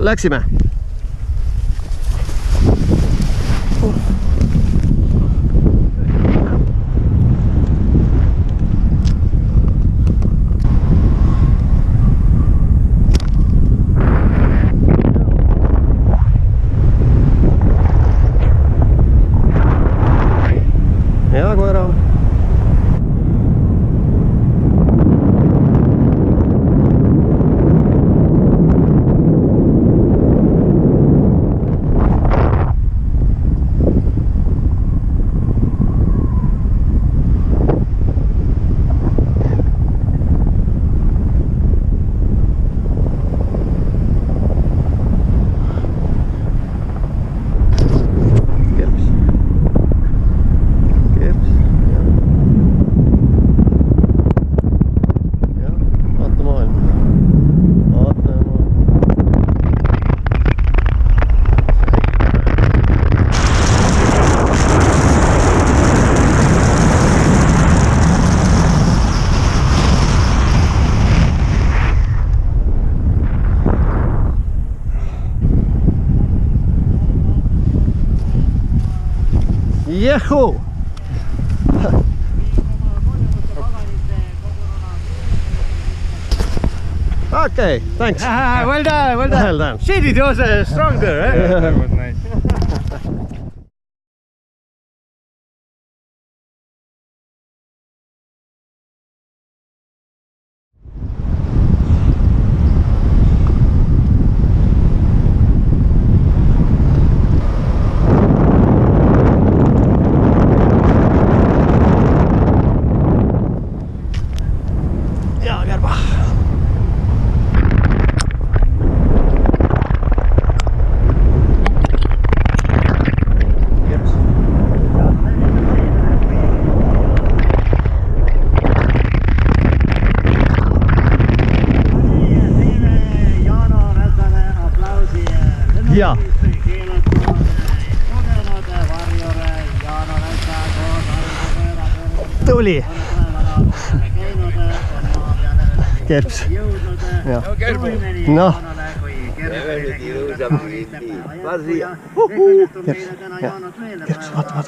Läksime. Hea koera. Yahoo! Okay, thanks. Well done, well done. Well done. Shit, it was stronger, eh? That was nice. Ja, Gerba. Ja. Tuli. Kerps. Ja. No. Kerps. Ja. Kerps. Vaata.